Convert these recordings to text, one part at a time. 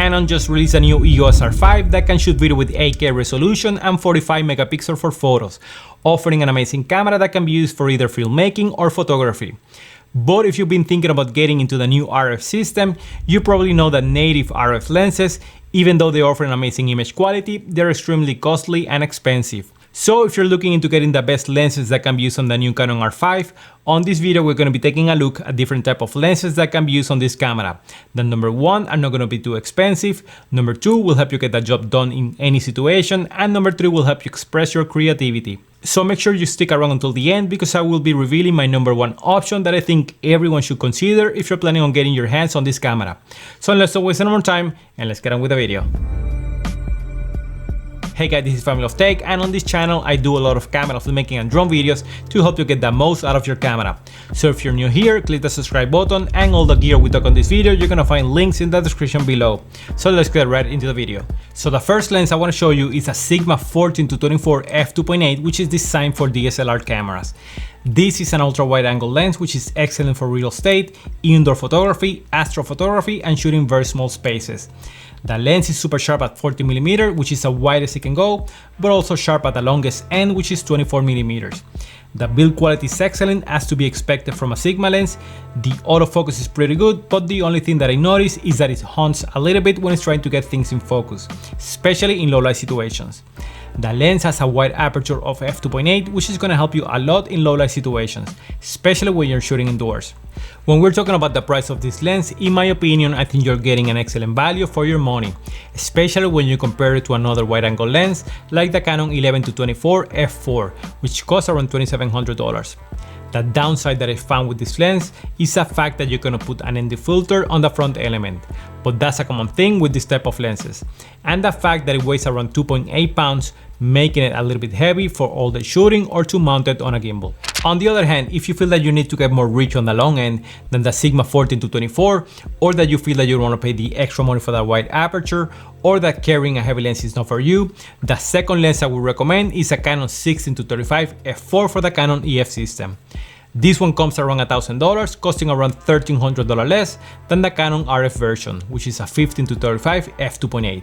Canon just released a new EOS R5 that can shoot video with 8K resolution and 45 megapixels for photos, offering an amazing camera that can be used for either filmmaking or photography. But if you've been thinking about getting into the new RF system, you probably know that native RF lenses, even though they offer an amazing image quality, they're extremely costly and expensive. So if you're looking into getting the best lenses that can be used on the new Canon R5, on this video we're going to be taking a look at different type of lenses that can be used on this camera. That number one, are not going to be too expensive. Number two, will help you get the job done in any situation. And number three, will help you express your creativity. So make sure you stick around until the end because I will be revealing my number one option that I think everyone should consider if you're planning on getting your hands on this camera. So let's not waste any more time and let's get on with the video. Hey guys, this is Family of Tech, and on this channel I do a lot of camera filmmaking and drone videos to help you get the most out of your camera. So if you're new here, click the subscribe button, and all the gear we talk on this video you're gonna find links in the description below. So let's get right into the video. So the first lens I want to show you is a Sigma 14-24 f2.8, which is designed for DSLR cameras. This is an ultra wide angle lens which is excellent for real estate, indoor photography, astrophotography, and shooting very small spaces. The lens is super sharp at 40mm, which is the widest it can go, but also sharp at the longest end, which is 24mm. The build quality is excellent, as to be expected from a Sigma lens. The autofocus is pretty good, but the only thing that I notice is that it hunts a little bit when it's trying to get things in focus, especially in low light situations. The lens has a wide aperture of f2.8, which is going to help you a lot in low light situations, especially when you're shooting indoors. When we're talking about the price of this lens, in my opinion, I think you're getting an excellent value for your money, especially when you compare it to another wide angle lens like the Canon 11-24 f4, which costs around $2,700. The downside that I found with this lens is the fact that you're gonna put an ND filter on the front element, but that's a common thing with this type of lenses, and the fact that it weighs around 2.8 pounds, making it a little bit heavy for all the shooting or to mount it on a gimbal. On the other hand, if you feel that you need to get more reach on the long end than the Sigma 14-24, or that you feel that you don't want to pay the extra money for that wide aperture, or that carrying a heavy lens is not for you, the second lens I would recommend is a Canon 16-35 f4 for the Canon EF system. This one comes around $1,000, costing around $1,300 less than the Canon RF version, which is a 15-35 f2.8.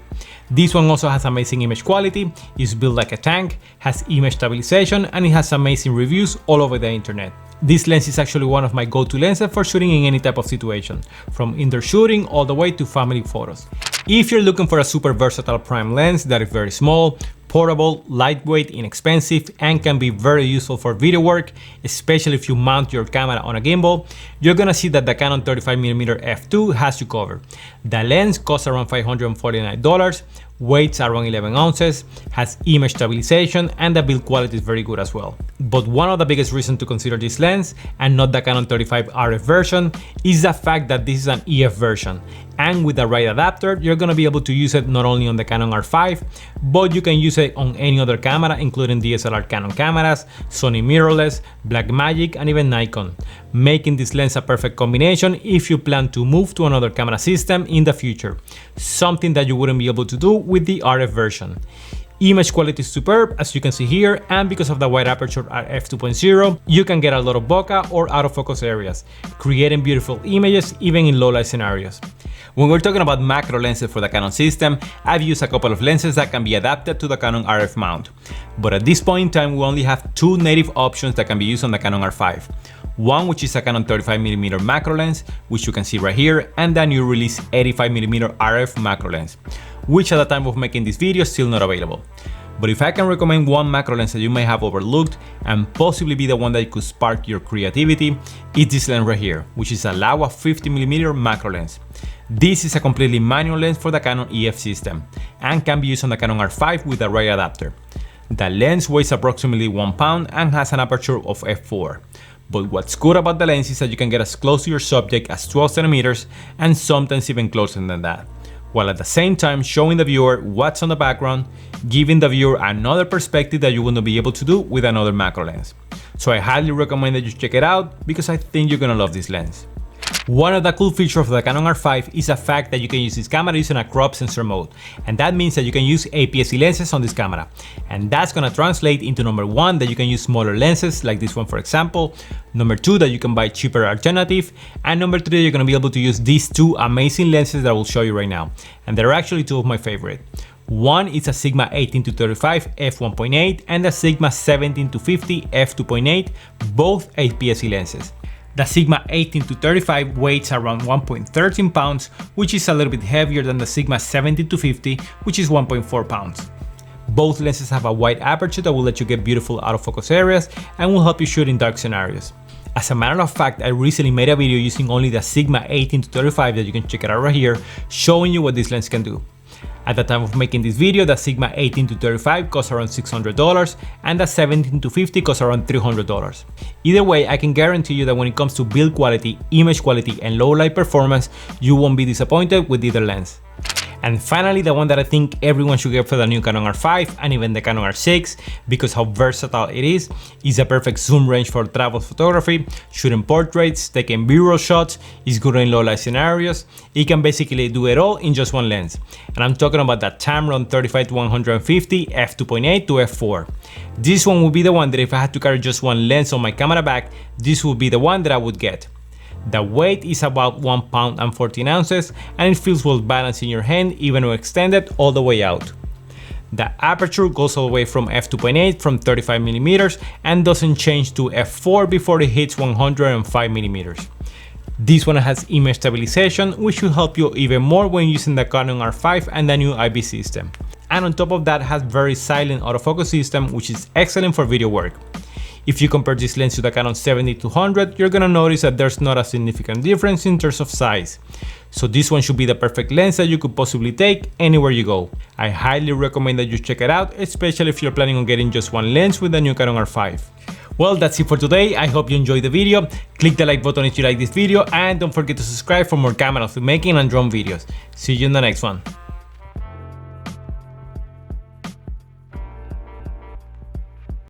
This one also has amazing image quality, is built like a tank, has image stabilization, and it has amazing reviews all over the internet. This lens is actually one of my go-to lenses for shooting in any type of situation, from indoor shooting all the way to family photos. If you're looking for a super versatile prime lens that is very small, portable, lightweight, inexpensive, and can be very useful for video work, especially if you mount your camera on a gimbal, you're gonna see that the Canon 35mm f2 has you covered. The lens costs around $549, weighs around 11 ounces, has image stabilization, and the build quality is very good as well. But one of the biggest reasons to consider this lens, and not the Canon 35 RF version, is the fact that this is an EF version. And with the right adapter, you're gonna be able to use it not only on the Canon R5, but you can use it on any other camera, including DSLR Canon cameras, Sony mirrorless, Blackmagic, and even Nikon, making this lens a perfect combination if you plan to move to another camera system in the future, something that you wouldn't be able to do with the RF version. Image quality is superb, as you can see here, and because of the wide aperture at f2.0, you can get a lot of bokeh or out of focus areas, creating beautiful images even in low light scenarios. When we're talking about macro lenses for the Canon system, I've used a couple of lenses that can be adapted to the Canon RF mount. But at this point in time, we only have two native options that can be used on the Canon R5. One which is a Canon 35mm macro lens, which you can see right here, and the new release 85mm RF macro lens, which at the time of making this video is still not available. But if I can recommend one macro lens that you may have overlooked and possibly be the one that could spark your creativity, it's this lens right here, which is a Laowa 50mm macro lens. This is a completely manual lens for the Canon EF system and can be used on the Canon R5 with the right adapter. The lens weighs approximately 1 pound and has an aperture of f4. But what's good about the lens is that you can get as close to your subject as 12 centimeters and sometimes even closer than that, while at the same time showing the viewer what's on the background, giving the viewer another perspective that you wouldn't be able to do with another macro lens. So I highly recommend that you check it out because I think you're gonna love this lens. One of the cool features of the Canon R5 is the fact that you can use this camera using a crop sensor mode, and that means that you can use APS-C lenses on this camera, and that's gonna translate into number one, that you can use smaller lenses like this one for example, number two, that you can buy cheaper alternative, and number three, you're gonna be able to use these two amazing lenses that I will show you right now, and they're actually two of my favorite. One is a Sigma 18-35 f1.8 and the Sigma 17-50 f2.8, both APS-C lenses. The Sigma 18-35 weighs around 1.13 pounds, which is a little bit heavier than the Sigma 17-50, which is 1.4 pounds. Both lenses have a wide aperture that will let you get beautiful out of focus areas and will help you shoot in dark scenarios. As a matter of fact, I recently made a video using only the Sigma 18-35 that you can check it out right here, showing you what this lens can do. At the time of making this video, the Sigma 18-35 cost around $600 and the 17-50 cost around $300. Either way, I can guarantee you that when it comes to build quality, image quality, and low light performance, you won't be disappointed with either lens. And finally, the one that I think everyone should get for the new Canon R5 and even the Canon R6, because how versatile it is a perfect zoom range for travel photography, shooting portraits, taking B-roll shots, is good in low light scenarios. It can basically do it all in just one lens. And I'm talking about the Tamron 35-150 f2.8 to f4. This one would be the one that if I had to carry just one lens on my camera bag, this would be the one that I would get. The weight is about 1 pound and 14 ounces and it feels well balanced in your hand even when extended all the way out. The aperture goes all the way from f2.8 from 35mm and doesn't change to f4 before it hits 105mm. This one has image stabilization, which should help you even more when using the Canon R5 and the new IB system. And on top of that, has very silent autofocus system, which is excellent for video work. If you compare this lens to the Canon 70-200, you're gonna notice that there's not a significant difference in terms of size. So this one should be the perfect lens that you could possibly take anywhere you go. I highly recommend that you check it out, especially if you're planning on getting just one lens with the new Canon R5. Well, that's it for today. I hope you enjoyed the video. Click the like button if you like this video and don't forget to subscribe for more camera filmmaking and drone videos. See you in the next one.